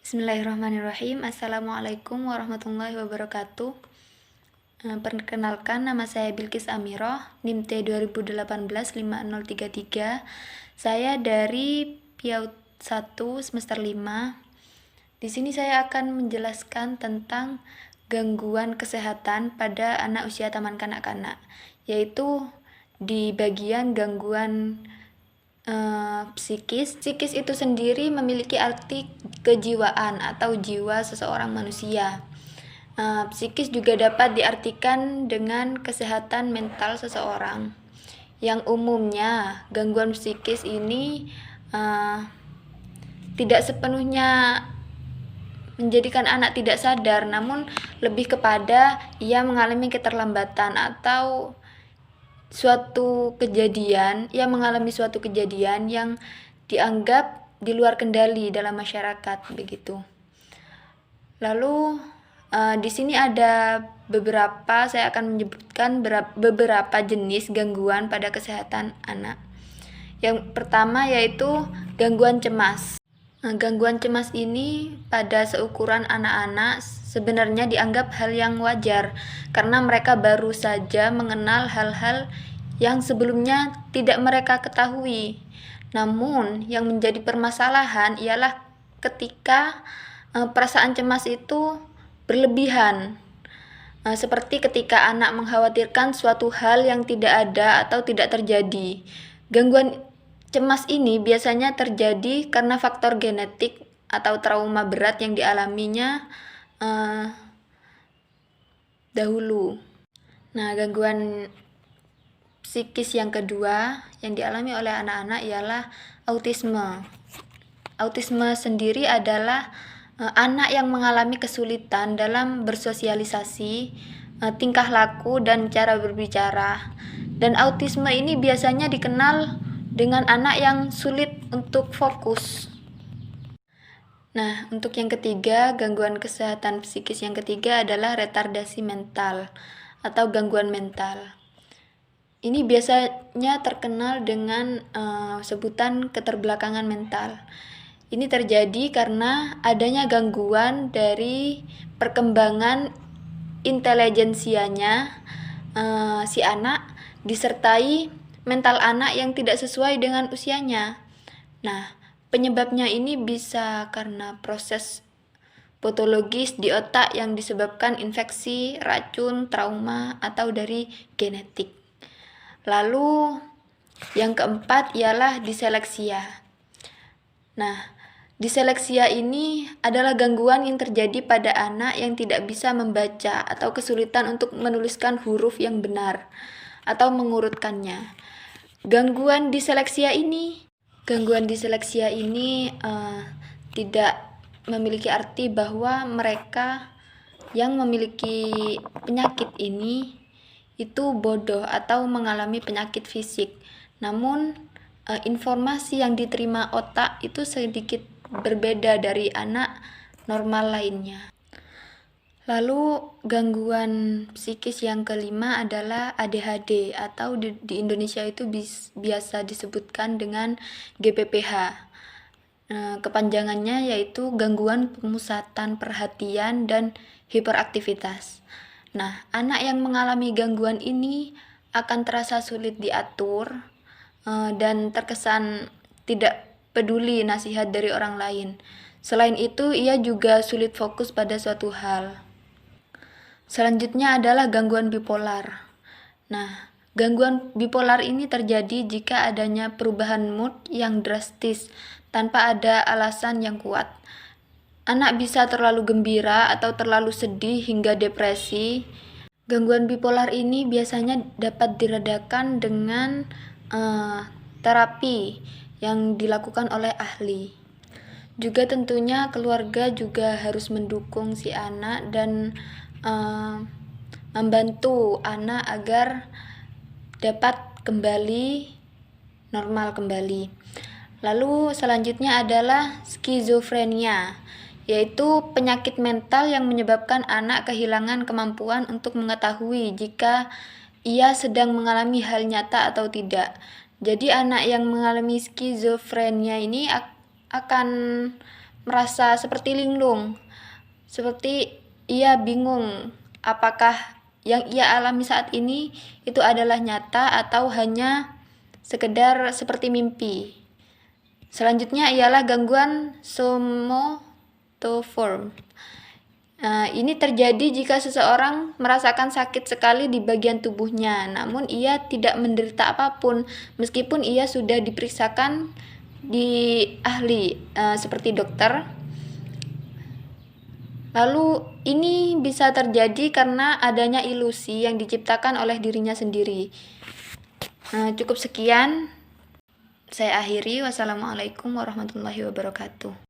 Bismillahirrahmanirrahim. Assalamualaikum warahmatullahi wabarakatuh. Perkenalkan, nama saya Bilqis Amirah, NIM T 2018-5033. Saya dari PIAUD 1 semester 5. Di sini saya akan menjelaskan tentang gangguan kesehatan pada anak usia taman kanak-kanak, yaitu di bagian gangguan psikis. Psikis itu sendiri memiliki arti kejiwaan atau jiwa seseorang manusia. Psikis juga dapat diartikan dengan kesehatan mental seseorang. Yang umumnya gangguan psikis ini tidak sepenuhnya menjadikan anak tidak sadar, namun lebih kepada ia mengalami keterlambatan atau ia mengalami suatu kejadian yang dianggap di luar kendali dalam masyarakat begitu. Lalu di sini ada saya akan menyebutkan beberapa jenis gangguan pada kesehatan anak. Yang pertama yaitu gangguan cemas. Gangguan cemas ini pada seukuran anak-anak sebenarnya dianggap hal yang wajar karena mereka baru saja mengenal hal-hal yang sebelumnya tidak mereka ketahui. Namun yang menjadi permasalahan ialah ketika perasaan cemas itu berlebihan. Seperti ketika anak mengkhawatirkan suatu hal yang tidak ada atau tidak terjadi. Gangguan cemas ini biasanya terjadi karena faktor genetik atau trauma berat yang dialaminya dahulu. Nah, gangguan psikis yang kedua yang dialami oleh anak-anak ialah autisme. Autisme sendiri adalah anak yang mengalami kesulitan dalam bersosialisasi, tingkah laku, dan cara berbicara. Dan autisme ini biasanya dikenal dengan anak yang sulit untuk fokus. Nah, untuk yang ketiga, gangguan kesehatan psikis yang ketiga adalah retardasi mental atau gangguan mental. Ini biasanya terkenal dengan sebutan keterbelakangan mental. Ini terjadi karena adanya gangguan dari perkembangan intelijensianya si anak disertai mental anak yang tidak sesuai dengan usianya. Nah, penyebabnya ini bisa karena proses patologis di otak yang disebabkan infeksi, racun, trauma, atau dari genetik. Lalu yang keempat ialah diseleksia. Nah, diseleksia ini adalah gangguan yang terjadi pada anak yang tidak bisa membaca atau kesulitan untuk menuliskan huruf yang benar atau mengurutkannya. Gangguan diseleksia ini tidak memiliki arti bahwa mereka yang memiliki penyakit ini itu bodoh atau mengalami penyakit fisik. Namun informasi yang diterima otak itu sedikit berbeda dari anak normal lainnya. Lalu gangguan psikis yang kelima adalah ADHD atau di Indonesia itu biasa disebutkan dengan GPPH. Kepanjangannya yaitu gangguan pemusatan perhatian dan hiperaktivitas. Nah, anak yang mengalami gangguan ini akan terasa sulit diatur dan terkesan tidak peduli nasihat dari orang lain. Selain itu, ia juga sulit fokus pada suatu hal. Selanjutnya adalah gangguan bipolar. Nah, gangguan bipolar ini terjadi jika adanya perubahan mood yang drastis tanpa ada alasan yang kuat. Anak bisa terlalu gembira atau terlalu sedih hingga depresi. Gangguan bipolar ini biasanya dapat diredakan dengan terapi yang dilakukan oleh ahli. Juga tentunya keluarga juga harus mendukung si anak dan membantu anak agar dapat kembali normal kembali. Lalu selanjutnya adalah skizofrenia, yaitu penyakit mental yang menyebabkan anak kehilangan kemampuan untuk mengetahui jika ia sedang mengalami hal nyata atau tidak. Jadi anak yang mengalami skizofrenia ini akan merasa seperti linglung, seperti ia bingung apakah yang ia alami saat ini itu adalah nyata atau hanya sekedar seperti mimpi. Selanjutnya ialah gangguan somatoform. Ini terjadi jika seseorang merasakan sakit sekali di bagian tubuhnya, namun ia tidak menderita apapun meskipun ia sudah diperiksakan di ahli seperti dokter. Lalu ini bisa terjadi karena adanya ilusi yang diciptakan oleh dirinya sendiri. Cukup sekian, saya akhiri. Wassalamualaikum warahmatullahi wabarakatuh.